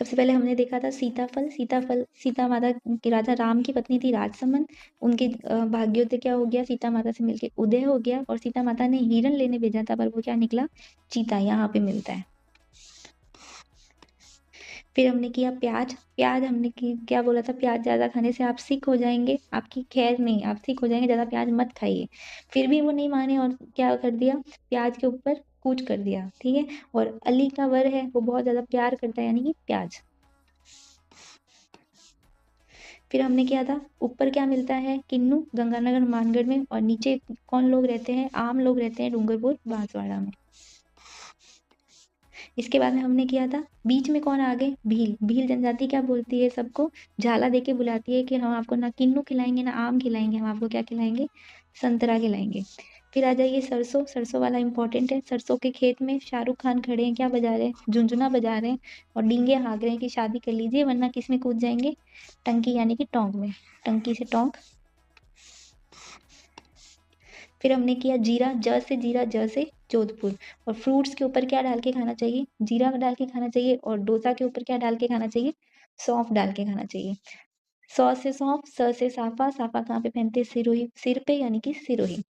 सबसे पहले हमने देखा था सीताफल। सीताफल सीता माता की, राजा राम की पत्नी थी राजसमंद। उनके भाग्योदय क्या हो गया, सीता माता से मिलके उदय हो गया, और सीता माता ने हिरण लेने भेजा था, पर वो क्या निकला, चीता। यहाँ पे मिलता है। फिर हमने किया प्याज। प्याज हमने क्या बोला था, प्याज ज्यादा खाने से आप सिक हो जाएंगे, आपकी खैर नहीं, आप सिक हो जाएंगे, ज्यादा प्याज मत खाइए। फिर भी वो नहीं माने और क्या कर दिया, प्याज के ऊपर कूच कर दिया। ठीक है। और अली का वर है, वो बहुत ज्यादा प्यार करता है, यानी कि प्याज। फिर हमने किया था, ऊपर क्या मिलता है, किन्नू गंगानगर मानगढ़ में, और नीचे कौन लोग रहते हैं, आम लोग रहते हैं डूंगरपुर बांसवाड़ा में। इसके बाद में हमने किया था, बीच में कौन आ गए, भील। भील जनजाति क्या बोलती है सबको, झाला दे के बुलाती है कि हम आपको ना किन्नू खिलाएंगे ना आम खिलाएंगे, हम आपको क्या खिलाएंगे, संतरा खिलाएंगे। फिर आ जाइए सरसों। सरसों वाला इंपॉर्टेंट है। सरसों के खेत में शाहरुख खान खड़े हैं, क्या बजा रहे हैं, झुंझुना बजा रहे हैं, और डींगे हाँक रहे हैं कि शादी कर लीजिए वरना किस में कूद जाएंगे, टंकी यानी कि टोंक में, टंकी से टोंक। फिर हमने किया जीरा। ज से जीरा, ज से जोधपुर। और फ्रूट्स के ऊपर क्या डाल के खाना चाहिए, जीरा डाल के खाना चाहिए, और डोसा के ऊपर क्या डाल के खाना चाहिए, सौंफ डाल के खाना चाहिए। सौ से सौंफ, स से साफा। साफा कहाँ पे पहनते हैं, सिरोही, सिर पे यानी कि सिरोही।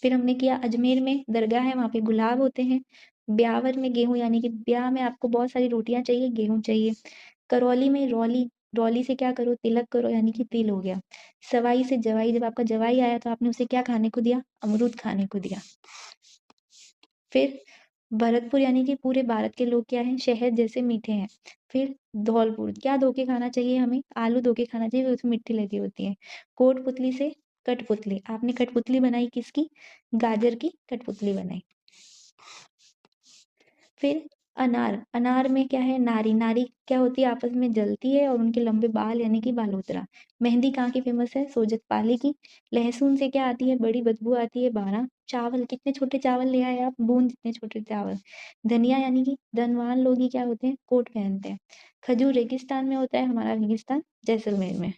फिर हमने किया अजमेर में दरगाह है, वहां पे गुलाब होते हैं। ब्यावर में गेहूं, यानी कि ब्याह में आपको बहुत सारी रोटियां चाहिए, गेहूं चाहिए। करौली में रौली। रौली से क्या करो, तिलक करो, यानी कि तिल हो गया। सवाई से जवाई, जब आपका जवाई आया तो आपने उसे क्या खाने को दिया, अमरूद खाने को दिया। फिर भरतपुर, यानी कि पूरे भारत के लोग क्या हैं, शहद जैसे मीठे हैं। फिर धौलपुर, क्या धो के खाना चाहिए हमें, आलू धो के खाना चाहिए, उसमें मिट्टी लगी होती है। कोटपुतली से कठपुतली, आपने कठपुतली बनाई किसकी, गाजर की कठपुतली बनाई। फिर अनार। अनार में क्या है, नारी। नारी क्या होती है, आपस में जलती है, और उनके लंबे बाल यानी कि बालोतरा। मेहंदी कहाँ की फेमस है, सोजत पाली की। लहसुन से क्या आती है, बड़ी बदबू आती है, 12। चावल, कितने छोटे चावल ले आए आप, बूंद जितने छोटे चावल। धनिया, यानी कि धनवान लोग ही क्या होते हैं, कोट पहनते हैं। खजूर रेगिस्तान में होता है, हमारा रेगिस्तान जैसलमेर में।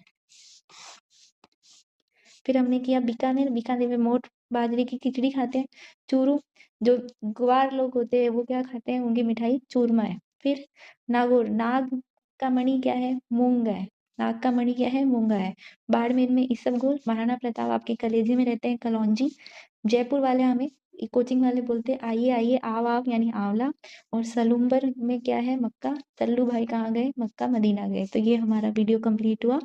फिर हमने किया बीकानेर। बीकानेर में मोठ बाजरे की खिचड़ी खाते हैं। चूरू, जो ग्वार लोग होते हैं वो क्या खाते हैं, उनकी मिठाई चूरमा है। फिर नागौर। नाग का मणि क्या है, मूंगा है। नाग का मणि क्या है, मूंगा है। बाड़मेर में इसबगोल। महाराणा प्रताप आपके कलेजे में रहते हैं, कलौंजी। जयपुर वाले हमें, कोचिंग वाले बोलते हैं आइए आइए, आव आव यानी आंवला। और सलूम्बर में क्या है, मक्का। सल्लू भाई कहाँ गए, मक्का मदीना गए। तो ये हमारा वीडियो कंप्लीट हुआ।